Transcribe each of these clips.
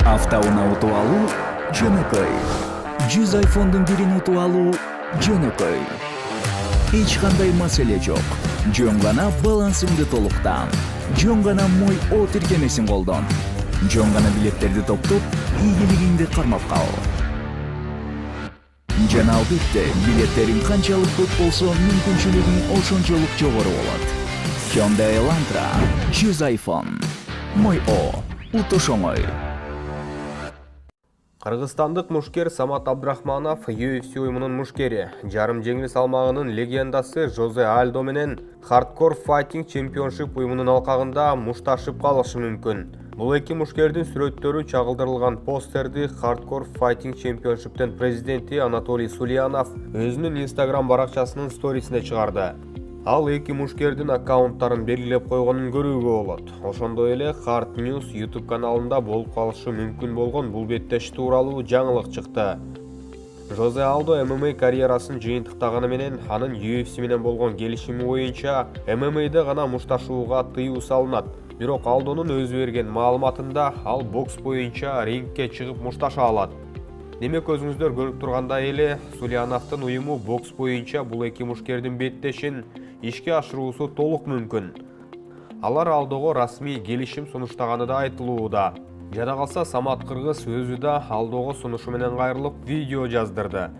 Автауна утуп алуу жөнөкөй. 100 iPhone'дун бирин утуп алуу жөнөкөй. Эч кандай маселе жок. Жөн гана балансыңды толуктан. Жөн гана мой О тиркемесин колдон. Жөн гана билеттерди топтоп, ийгилигиңди кармап кал. Жана албетте, билеттериң канчалык көп болсо, мүмкүнчүлүгүң ошончолук жогору болот. Hyundai Elantra 100 iPhone. Мой О. Утуш оңой. Кыргызстандык мушкер Самат Абдрахманов UFC уюмунун мушкери, жарым жеңил салмагынын легендасы Жозе Альдо менен Hardcore Fighting Championship уюмунун алкагында мушташып калышы мүмкүн. Бул эки мушкердин сүрөттөрү чагылдырылган постерди Hardcore Fighting Championship'тен президенти Анатолий Сулянов өзүнүн Instagram баракчасынын сторисине чыгарды. Ал эки мушкердин аккаунттарын белгилеп койгонун көрүүгө болот. Ошондой эле Hard News YouTube каналында болуп калышы мүмкүн болгон бул беттеш тууралуу жаңылык чыкты. Жозе Алдо MMA карьерасын жыйынтыктаганы менен анын UFC менен болгон келишими боюнча MMA-де гана мушташууга тыюу салынат. Бирок Алдонун өзү берген маалыматында ал бокс боюнча рингке чыгып мушташа алат. Демек өзүңүздөр көрүп тургандай эле Сулияновдун уюму бокс боюнча бул эки мушкердин беттешин ишке ашыруусу толук мүмкүн. Алар Алдого расмий келишим сунуштаганы да айтылууда. Жада калса Самат кыргыз өзү да Алдого сунушу менен кайрылып видео жаздырды.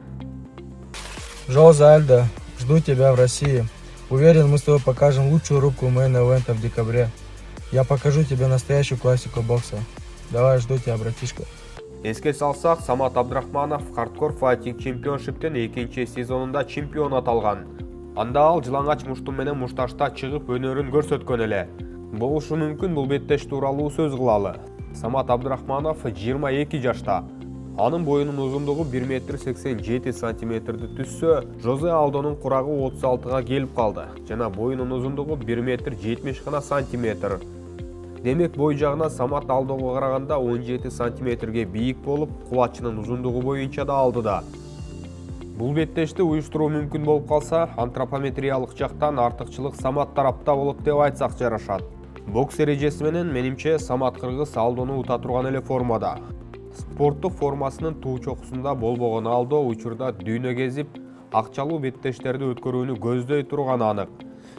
Жозе Альдо, жду тебя в России. Уверен, мы с тобой покажем лучшую рубку мейн-эвента в декабре. Я покажу тебе настоящую классику бокса. Давай, жду тебя, братишка. Эске салсак, Самат Абдрахманов Hardcore Fighting Championship'тен экинчи сезонунда чемпион аталган. Анда ал жылаңач муштум менен мушташта чыгып өнөрүн көрсөткөн эле. Болушу мүмкүн бул беттеш тууралуу сөз кылалы. Самат Абдрахманов 22 жашта. Анын боюнун узундугу 1,87 сантиметрди түссө, Жозе Алдонун курагы 36га келип калды. Жана боюнун узундугу 1,70 гана сантиметр. Демек бой жагына Самат Алдого караганда 17 сантиметрге бийик болуп, кулачынын узундугу боюнча да алдыда. Бул беттешти уюштуруу мүмкүн болуп калса, антропометриялык жактан артыкчылык Самат тарапта болот деп айтсак жарашат. Бокс эрежеси менен менимче Самат кыргыз Алдону ута турган эле формада. Спорттук формасынын туу чокусунда болбогон Алдо учурда дүйнө кезип, акчалуу беттештерди өткөрүүнү көздөй турганы анык.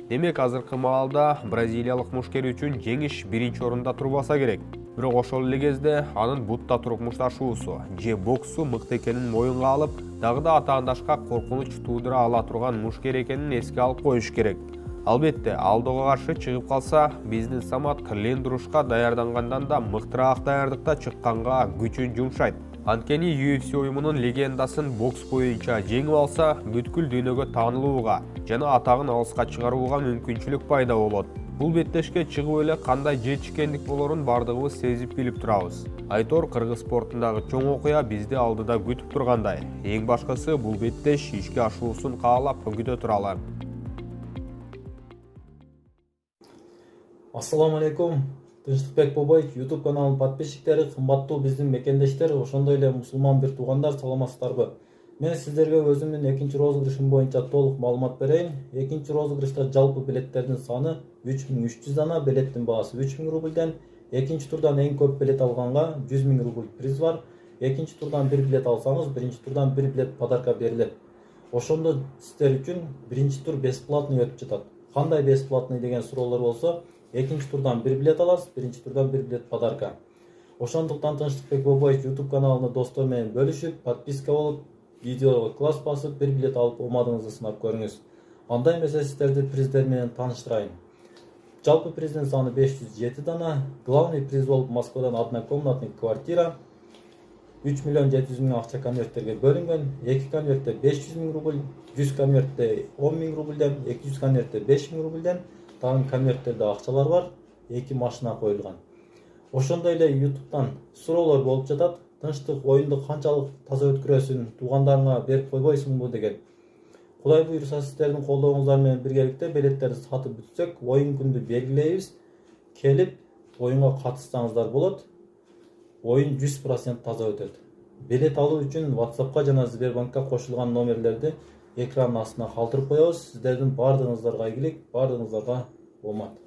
Демек азыркы маалда бразилиялык мушкер үчүн жеңиш биринчи орунда турбаса керек. Бирок ошол эле кезде анын бутта туруп мушташуусу же боксу мыкты экенин моюнга алып, дагы да атаандашка коркунуч туудура ала турган мушкер экенин эске алып коюш керек. Албетте, Алдого каршы чыгып калса, биздин Самат лендурушка даярдангандан да мыктыраак даярдыкта чыкканга күчүн жумшайт. Анткени UFC уюмунун легендасын бокс боюнча жеңип алса, бүткүл дүйнөгө таанылууга жана атагын алыска чыгарууга мүмкүнчүлүк пайда болот. Бул беттешке чыгуу эле кандай жетишкендик болорун бардыгыбыз сезип билип турабыз. Айтор кыргыз спортундагы чоң окуя бизди алдыда күтүп тургандай. Эң башкысы бул беттеш ишке ашуусун каалап күтө туралар. Ассаламу алейкум. Тынчтыкбек Бобой YouTube каналынын подписчиктери, кымбаттуу биздин мекендештер, ошондой эле мусулман бир туугандар, саламатсыздарбы? Мен сиздерге өзүмдүн экинчи розыгрышым боюнча толук маалымат берейин. Экинчи розыгрышта жалпы билеттердин саны 3300 дана, билеттин баасы 3000 рубльден. Экинчи турдан эң көп билет алганга 100 000 рубль приз бар. Экинчи турдан бир билет алсаңыз, биринчи турдан бир билет подарка берилет. Ошондо сиздер үчүн биринчи тур бесплатный өтүп жатат. Кандай бесплатный деген суроолор болсо, экинчи турдан бир билет аласыз, биринчи турдан бир билет подарка. Ошондуктан Тынчтыкбек Бобой YouTube каналына достор менен бөлүшүп, подписка болуп, видеого класс басып, бир билет алып омадыңызды сынап көрүңүз. Анда эмесе сиздерди приздер менен тааныштырайын. Жалпы приздин саны 507 дана, главный приз болуп Москвадан однокомнатный квартира, 3 700 000 акча конверттерге бөлүнгөн, 2 конвертте 500 000 рубль, 100 конвертте 10 000 рубльден, 200 конвертте 5 000 рубльден, тагы конверттерде акчалар бар, 2 машина коюлган. Ошондой эле YouTube'дан суроолор болуп жатат. Тынчтык оюнду канчалык таза өткөрөсүң, туугандарыңа берип койбойсуңбу деген. Кудай буйруса сиздердин колдооңуздар менен биргеликте билеттерди сатып бүтсөк, оюн күндү белгилейбиз. Келип оюнга катышсаңыздар болот. Оюн 100% таза өтөт. Билет алуу үчүн WhatsApp'ка жана Сбербанкка кошулган номерлерди экранын астына калтырып коебуз. Сиздердин бардыгыңыздарга ийгилик, бардыгыңыздарга омат.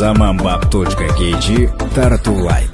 Zamanbap.kg тартуулайт.